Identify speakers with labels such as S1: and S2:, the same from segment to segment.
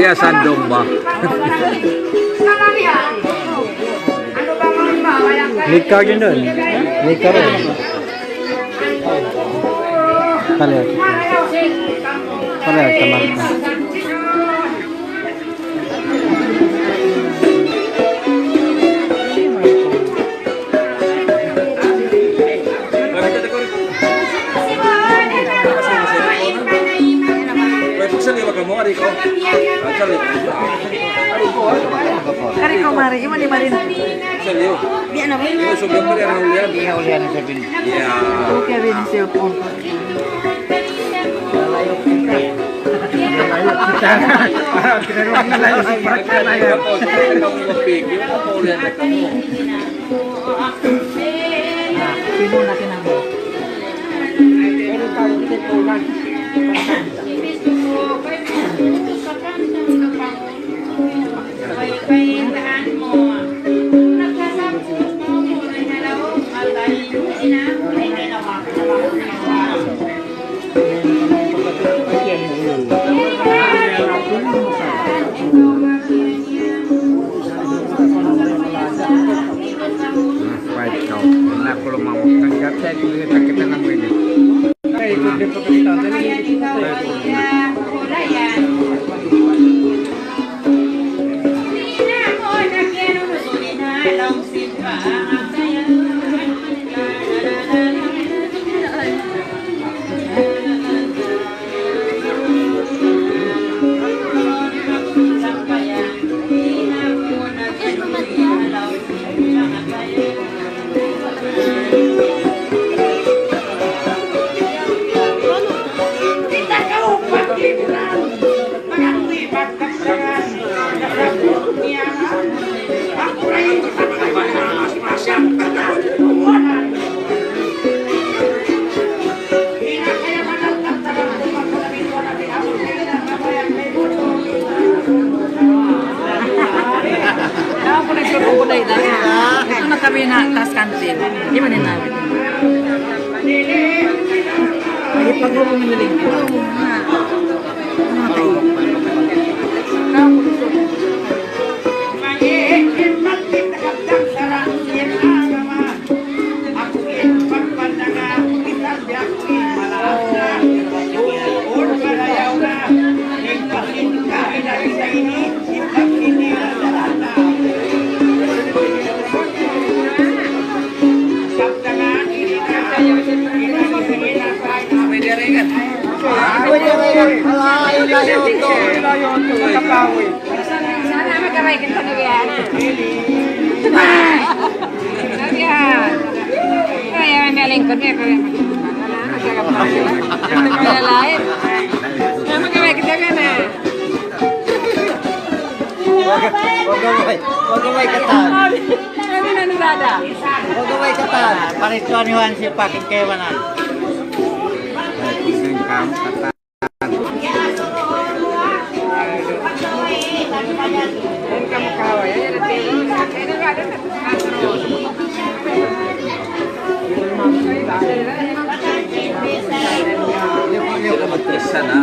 S1: Kuya Sandong ba?
S2: Nika yun doon. Nika rin. Pareho. Pareho, tamang.
S3: Kariko mari, iman di marin. Di ano ba?
S2: Iya, ulihan sa bin.
S3: Okay, bin cellphone. Sino na kinamo? Ito na kami na taas kantin. Di ba namin? Lagi pag-grupo ng lingko. Mga kayo.
S4: Sana magkamay kita na yan. Kaya naling ko niya. Kaya lain. Magkamay kita ka na.
S2: Huwag gaway katan.
S4: Sabi na nurada.
S2: Huwag gaway katan. Parituan yung si pakin kewanan.
S1: Sana.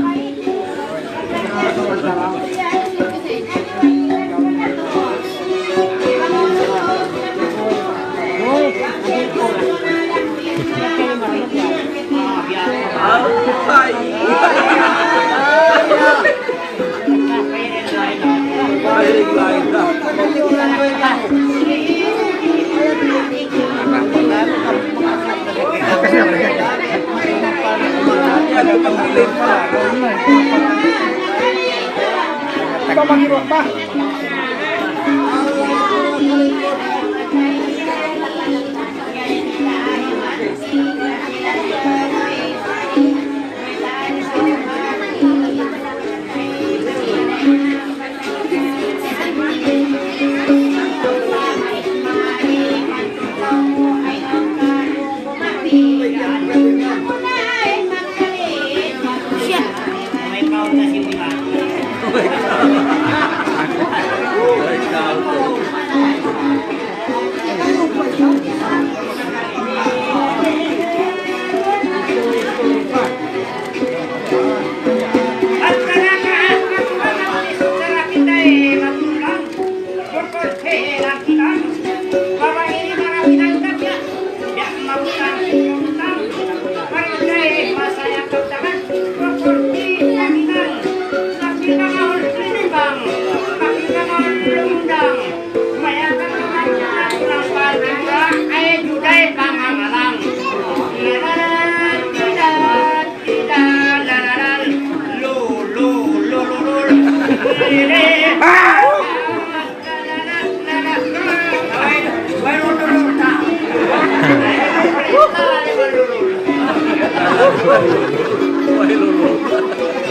S2: Pamangirok pa.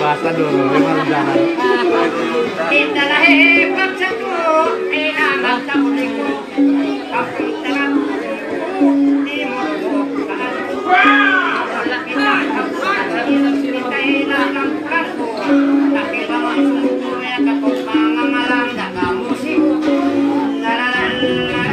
S2: Basta dulu, lima rencana.
S4: Kita lahir bersatu, anak tamuliku, aku terang di mulut. Kita kita hilang kartu, tapi bawa sungguh ya kapok malam dah kamu sih. La la la la.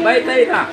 S1: Baik, baik, tak.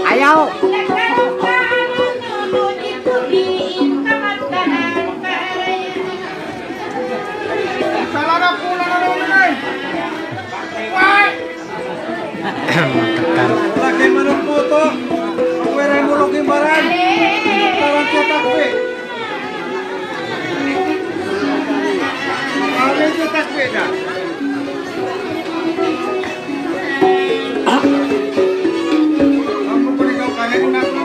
S3: Ayaw.
S1: Laki manok mo to. Pagwera mo log yung baran. Parang siya takwe. Parang siya takwe na. Kamu pun ikaw kahit na mo.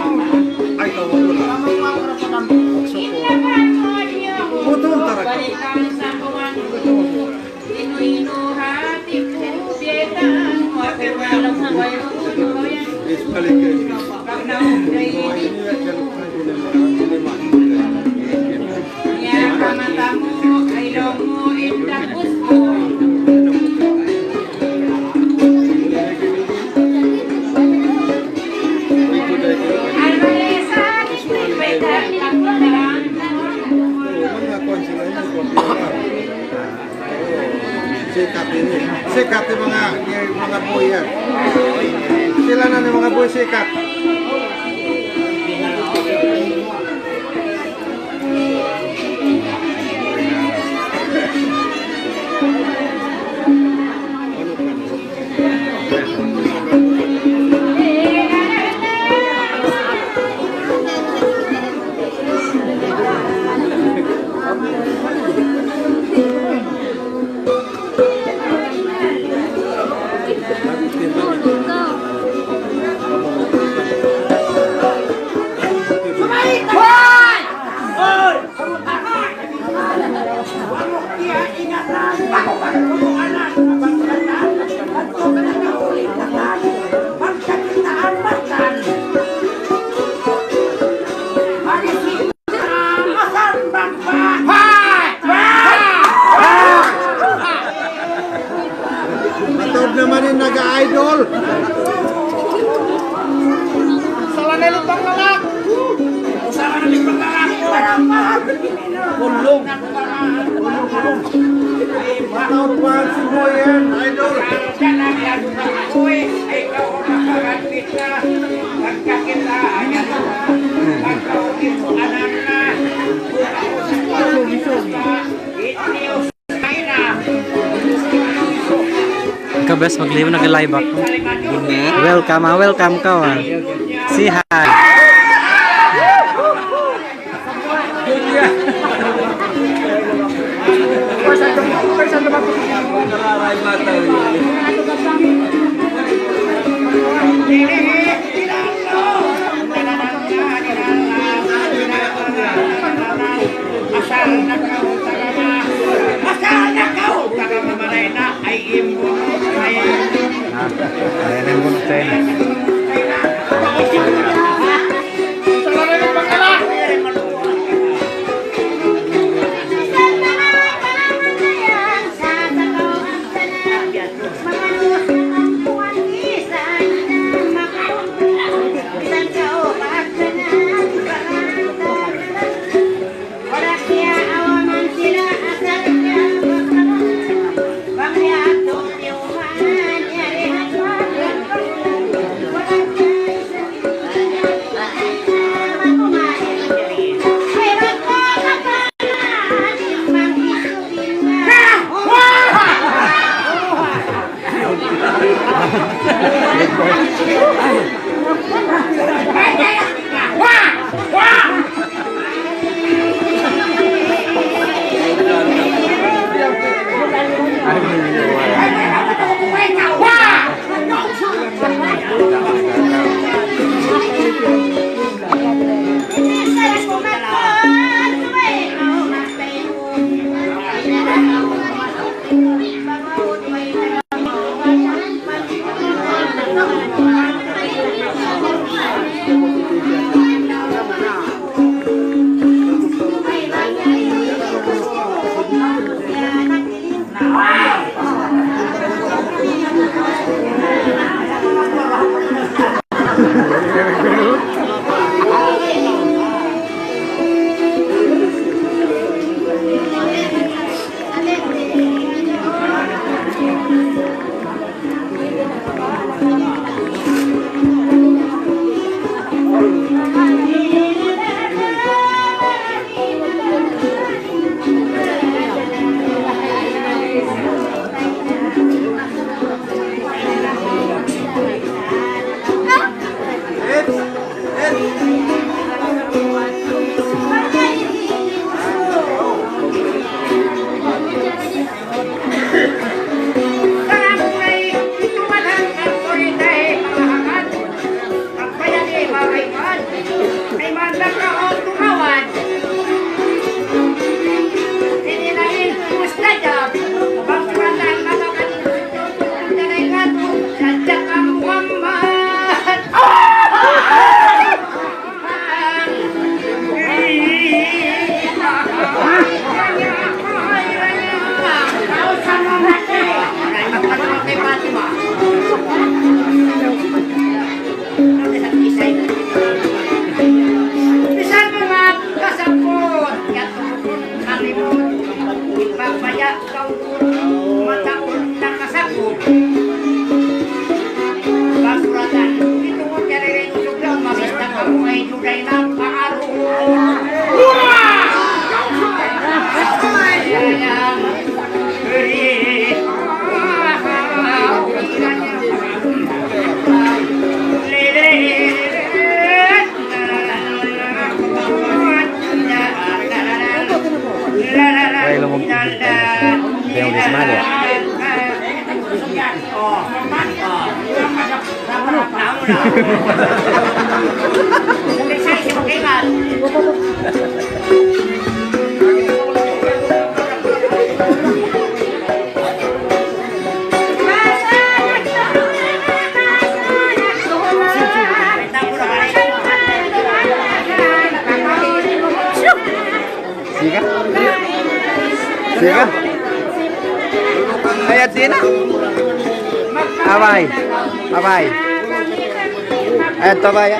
S1: Ay, tawag mo lang. Putol talaga. Is balik sikat yung mga boy yan. Sila na yung mga boy sikat. Matod naman yung nag-idol. Salah na yung panglalak. Salah na yung panglalak. Kulong. Matod pa si Boy yan, idol.
S5: Ikaw best magliwan nag-live ako. Welcome ka. Say hi. di semangat. Sika? Sika? Ayat sini? Abay. Abay. Ayat to ba ya?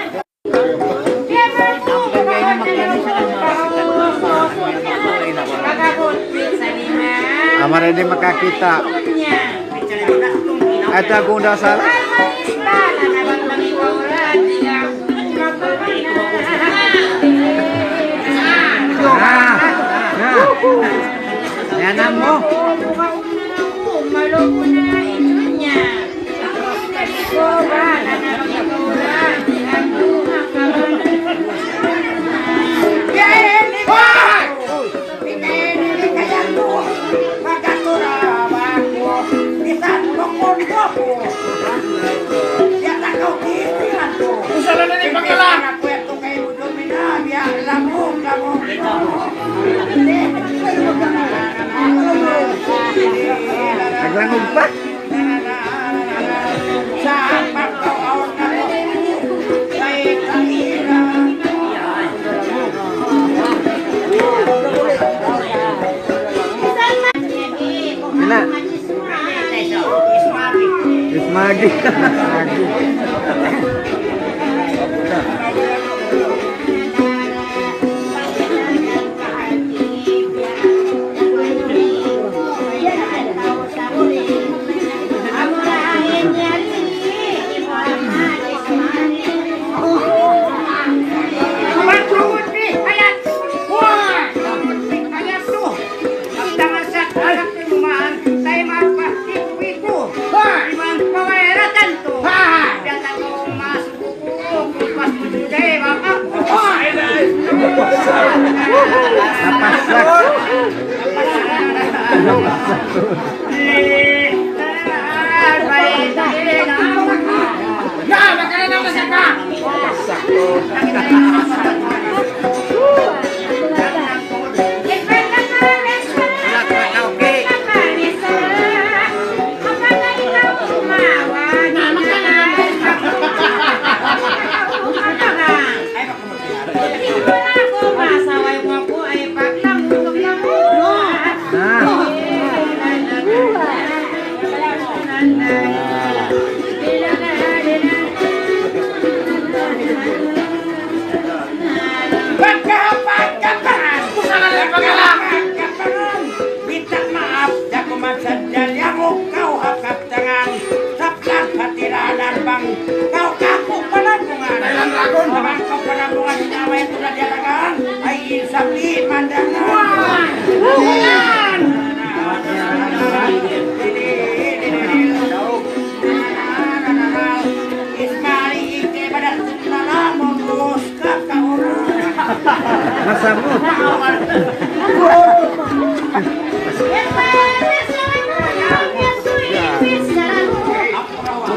S5: Amar ini makakita. Ayat aku udah salah. Yan mo. Naglangon pa. Ina. Ismagi.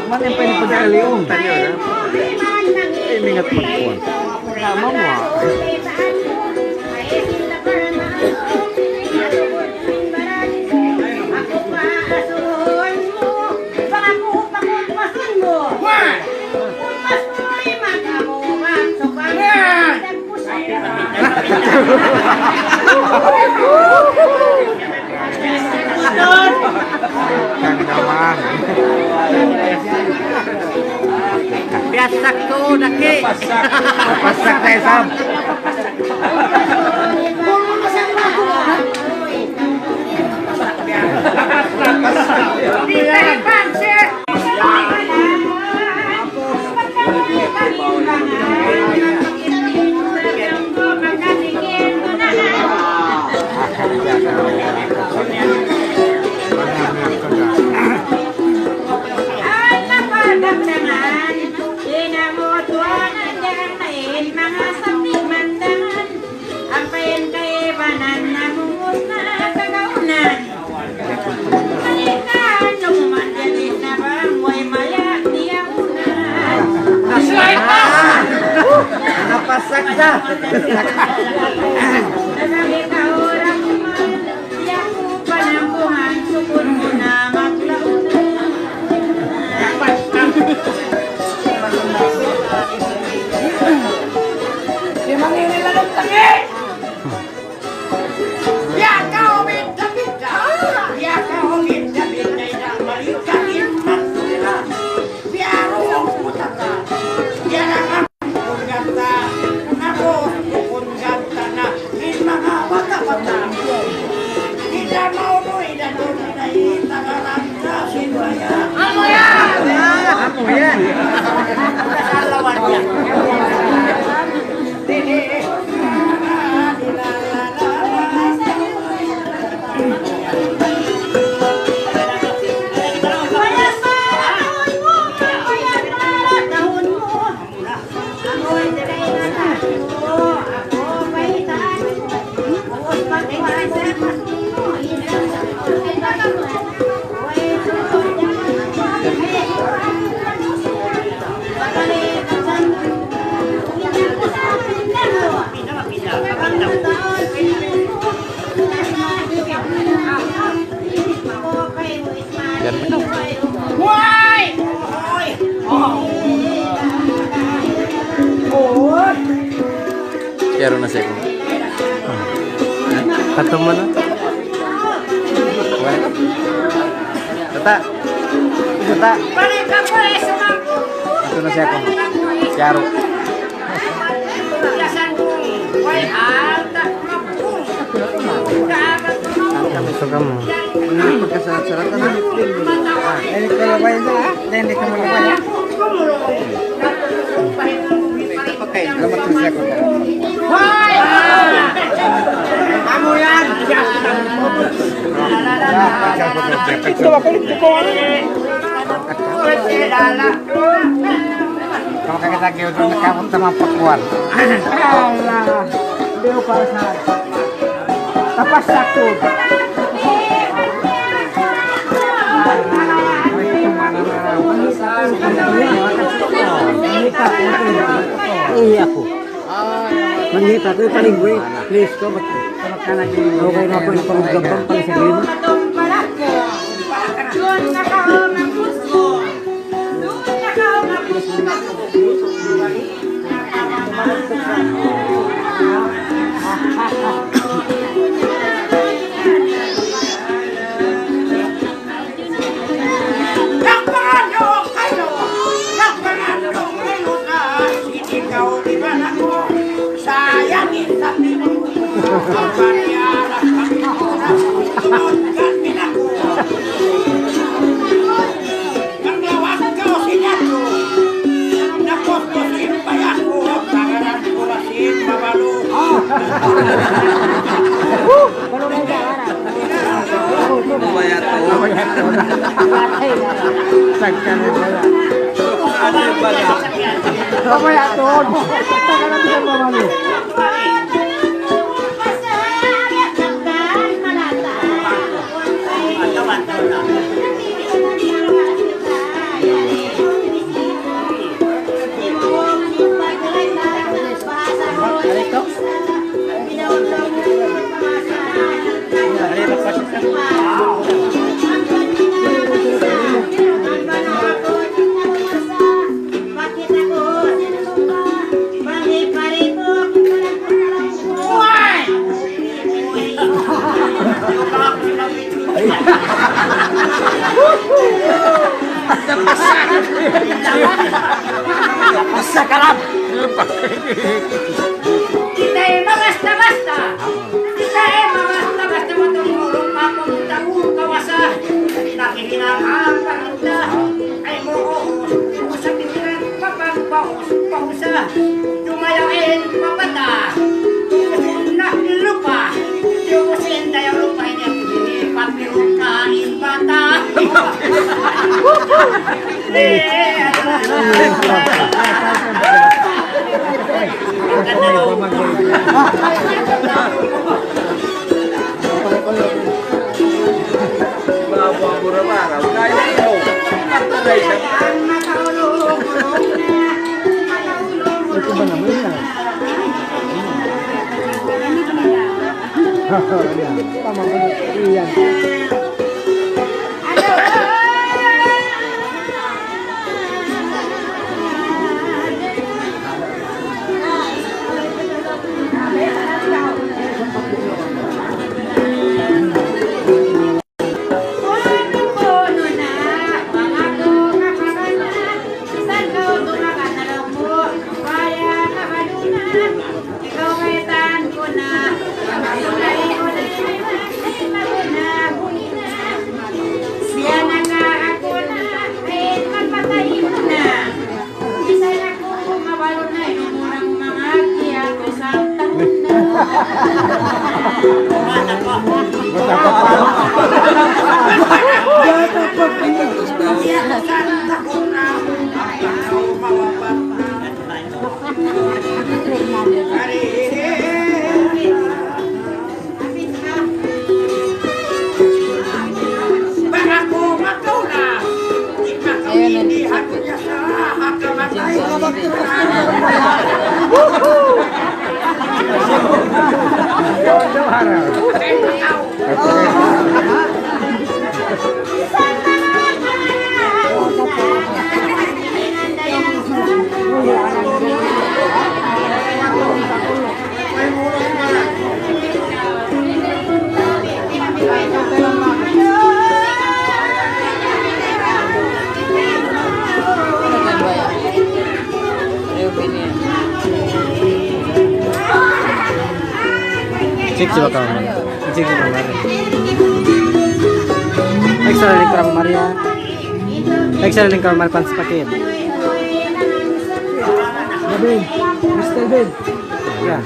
S5: Mana yang pengen pedalium tadi ada? Ingat perempuan. Sama mau.
S2: Biasak tuh daki.
S5: Pasak saya sam. Napasak na. Amo yan. Quiero na second. Ato mo na. Bueno. Tata. Tata. Ato na second. Quiero. Kami suka mo. Pagkasarat-sarat na. Hindi ka labay na. Hindi ka malabay. Salamat sa second. Amo yan! Ito ako ito ko ano? Kalau kakita kayo doon nakamot sa mga pakuan. Hindi para sa tapas sakto. Iya ako. Manghita ko paling gue. Please ko mat. Okay na po yung panggampang pala sa green. Sakarap.
S4: Kita basta-basta. Kita basta-basta matulong papunta kawasa. Nakihinang papunta ay mo sa titiran papagpaus-pausa. Tumayain papata. Na lupa. Tubusin tayo lupa hindi papirong kain bata.
S5: Iya. Cek coba kamu. Cek coba Maria. Extra link from Maria. Extra link from Maria Pans paket. Bin, Mr. Bin. Ya.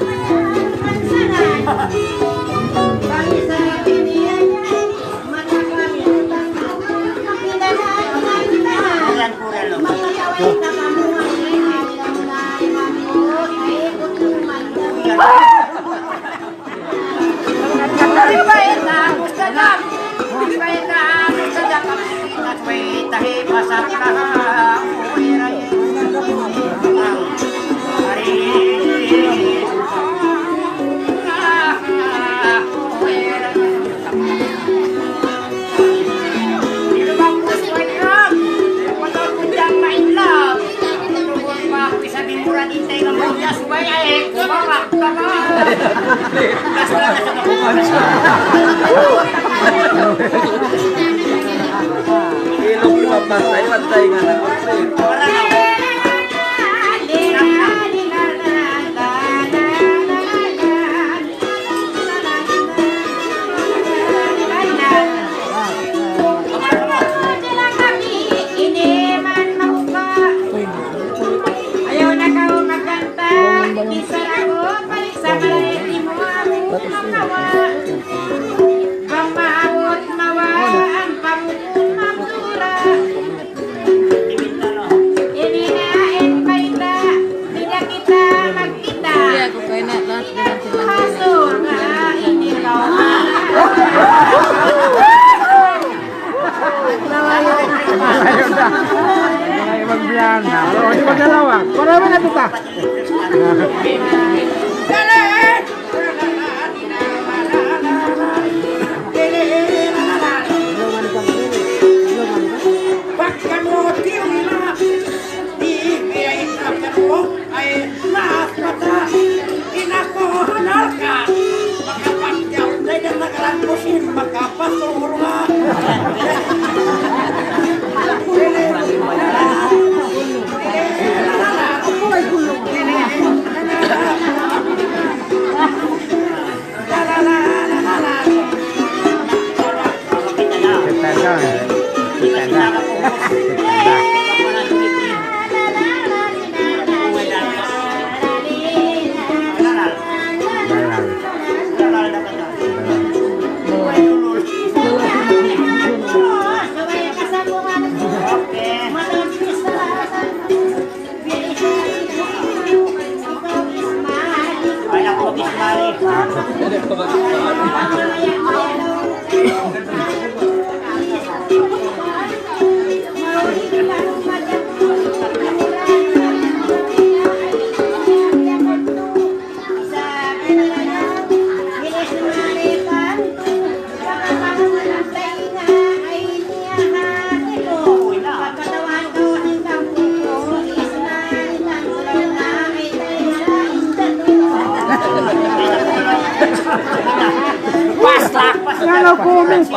S5: Ngano kumis.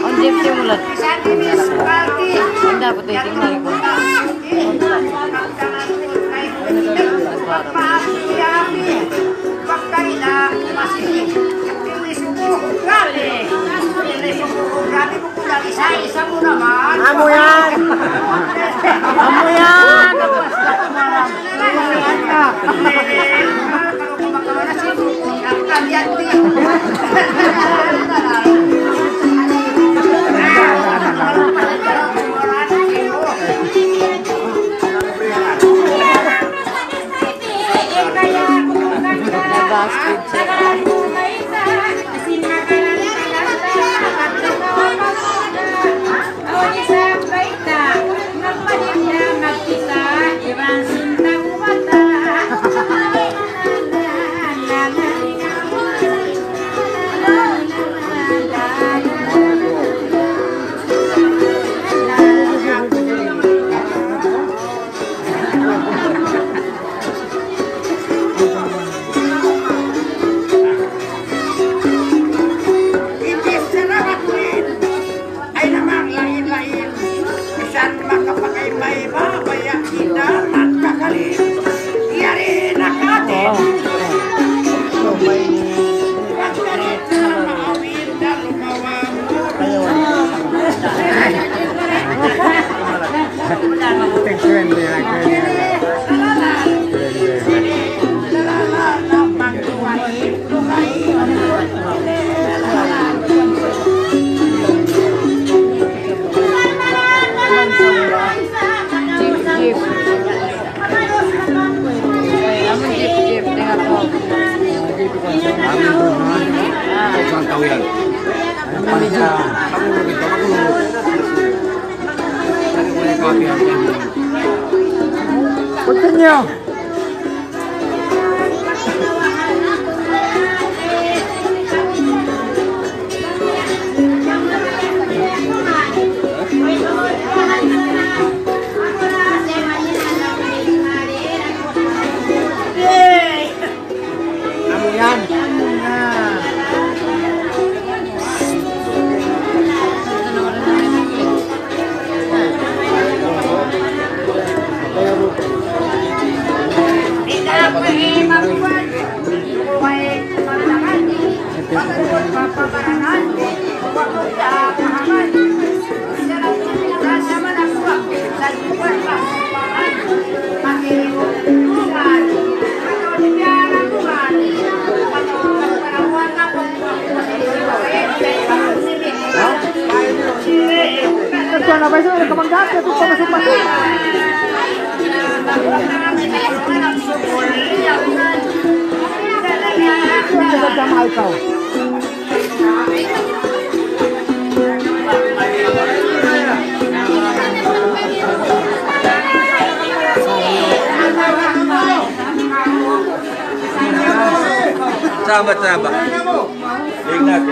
S3: On jeep siya mulat. Hindi, pati tingnan ko.
S5: Amo yan! Amo yan! Punta niyo. Ano ba sila kamanggat ito pa masupat. Sama ikaw.
S1: Sahabat-sahabat. Ingat.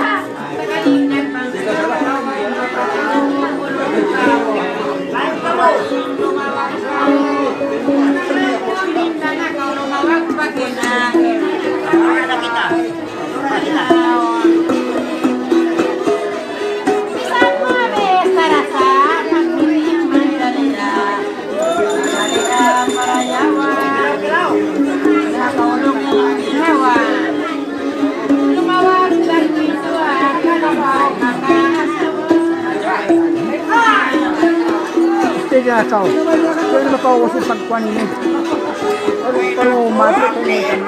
S5: Tiga kau, kau kau usir pagkuan ini. Kalau mati kau ini.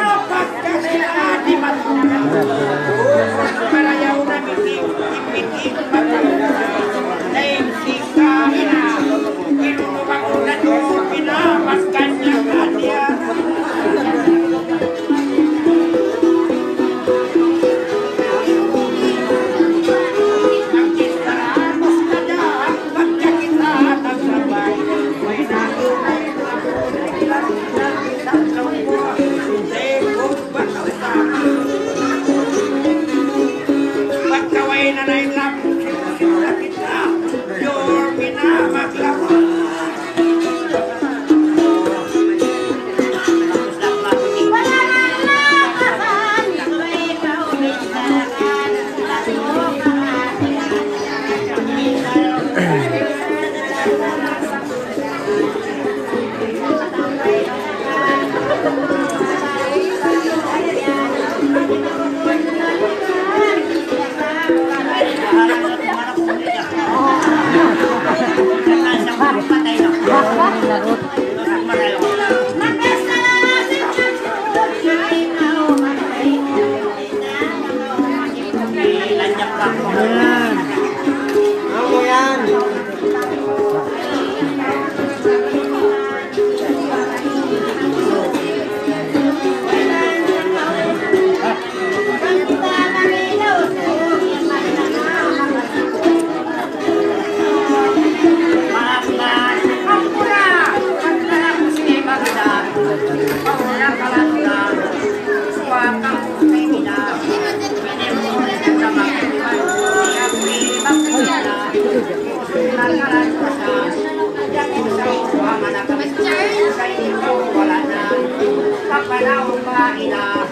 S4: daw kaila.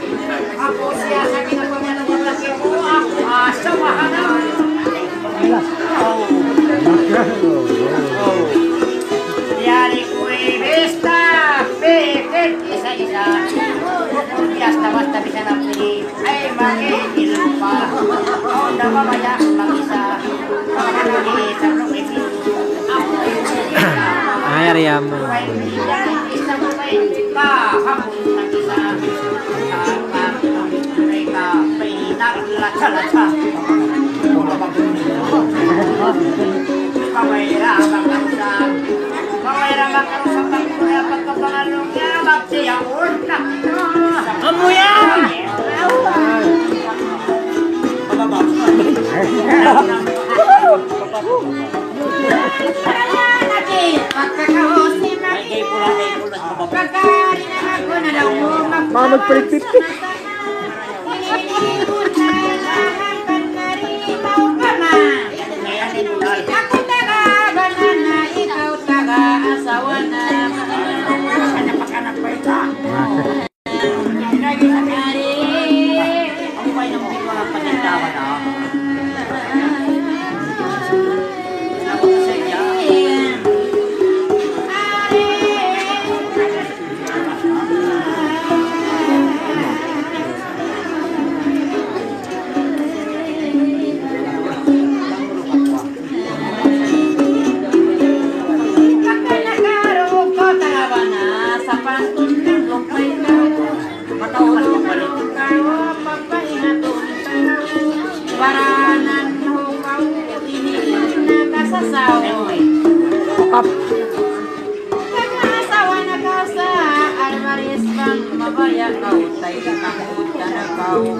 S4: Ako siya sa ginawa ng lalaki mo, ako asawahan na. Yari ko'y besta, peket isa-isa. Kukulyas na basta bisa na pili, ay mag-iilan pa. Ako na mamaya mag-isa, pagkakali sa lumiti. Ako ay mag-isa.
S5: Ay, Ariam.
S4: May bilang isa mo may kahapon ng isa. May pinaglatsa-latsa. Pawairamang karusan. Pawairamang karusan ng kuya pagkapangalong niya. Magsiya urna. Amuyan!
S3: Ako taga-banan na ikaw taga-asawa na.
S4: Kanya-pakanak pa ita. Hinagi sa kanya. Ang buhay ng mga walang panindawa na. Ako sa iya.
S3: Nag-asawa na ka sa Alvarez bang mabaya kau tay kamuta na kau.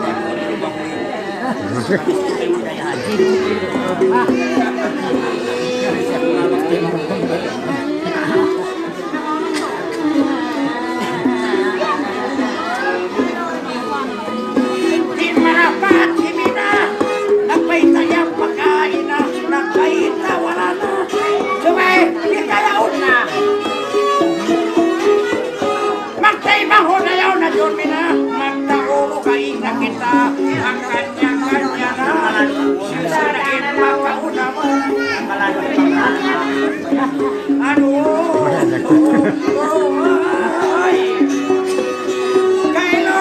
S4: Di marapat, hindi na. Nagpaitayang pagkain na. Nagpaita, wala na. Sumay, hindi kayaon na. Magtaimaho na yaw na doon na. Magtaulo kain na kita. Ang kanya-kanya na. Sila na inapakauna mo. Ano? Ay! Kailo!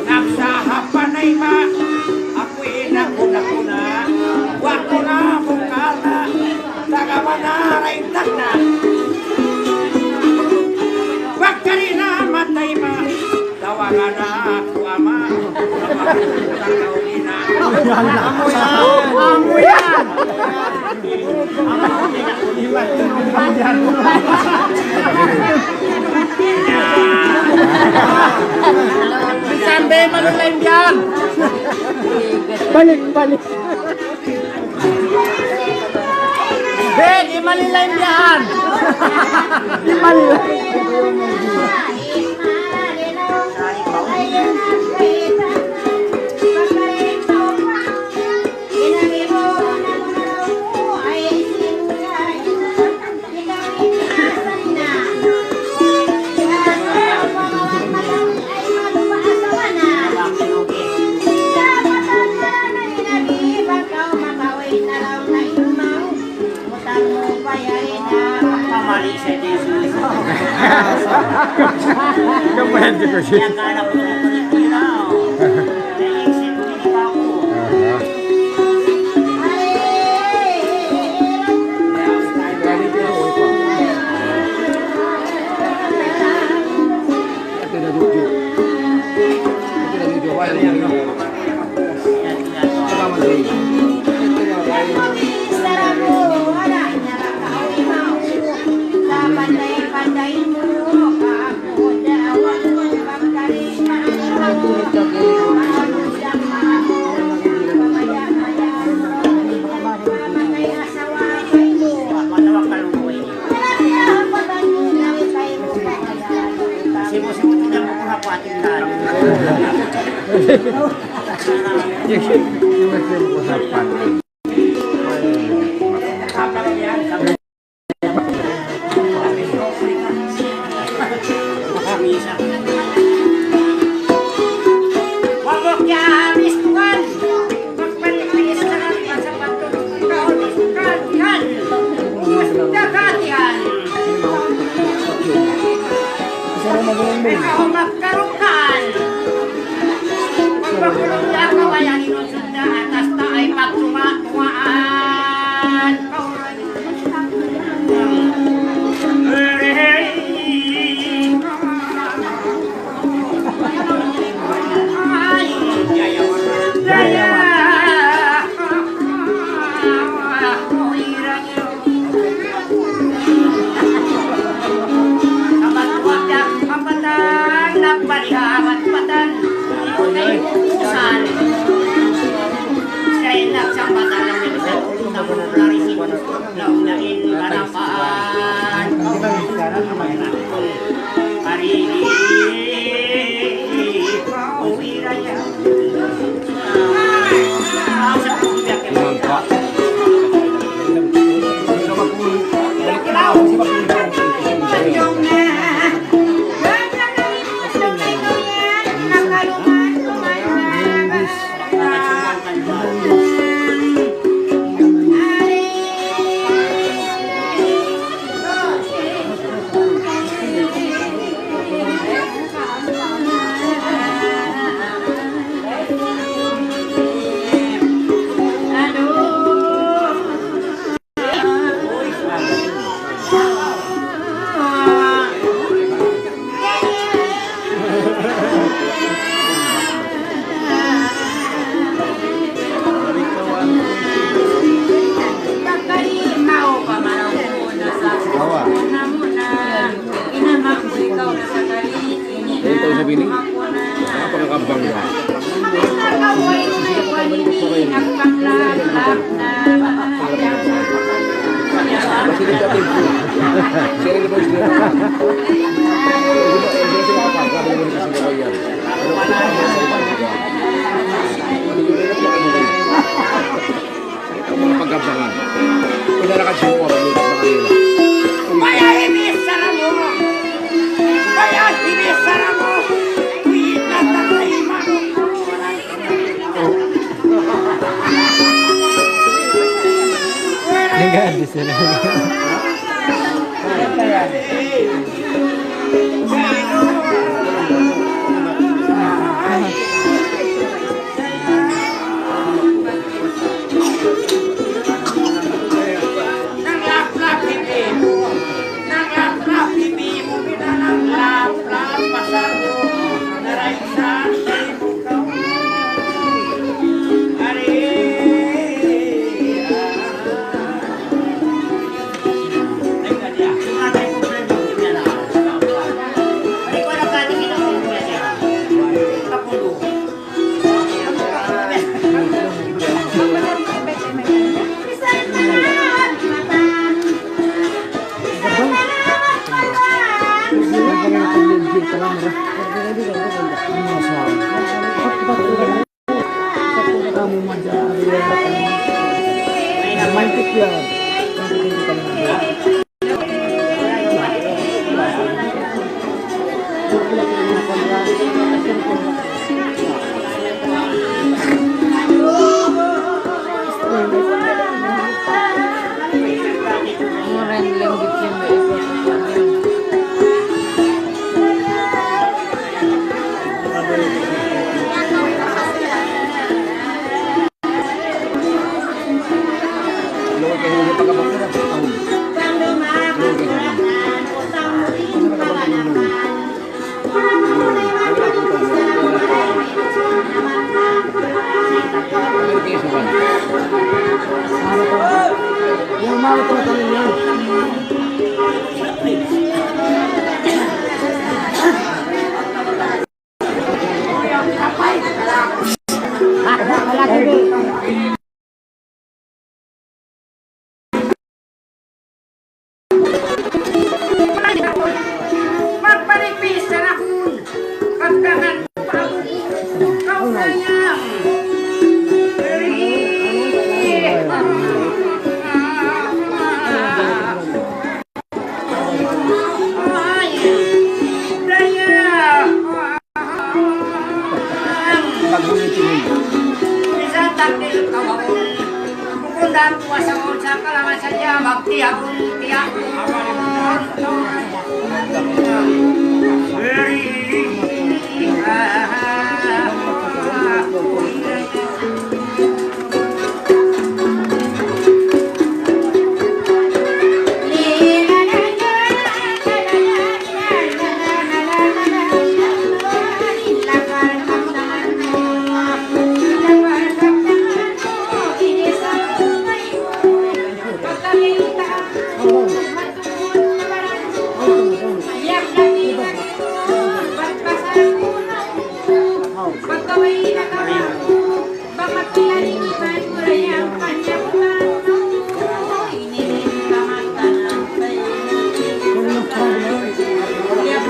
S4: Nagsahapanay ma, ako'y nakuna-kuna, wako na mukala, tagamanaray na. Wag ka rin na matay ma, tawagan na ako ama, tagaw ina. Amo yan! Sambe malulaim yan!
S5: Balik.
S4: Ben, imalilaim yan! Mali sa Jesus.
S5: Kapwede ko siya.
S4: Yang anak ko na kulit-kulilaw. Naisip ko ni Paco.
S3: Pandai-pandai mo ako daw ang pagkarisma.
S4: Matawag ka lumoy. Simo-simo ko na mo na patin na.
S5: Yung
S4: Wagok ya habis Tuhan. Magpanipis na lang sa pagtutukaw ng katihan. Umusta katihan. Ikaw magkarukan. Magpakulong na kawayan inusod na atas ta ay pagtumaan. tiap tiap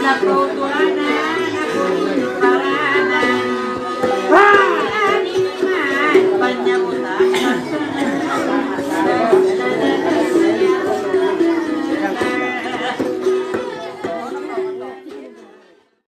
S3: Tiap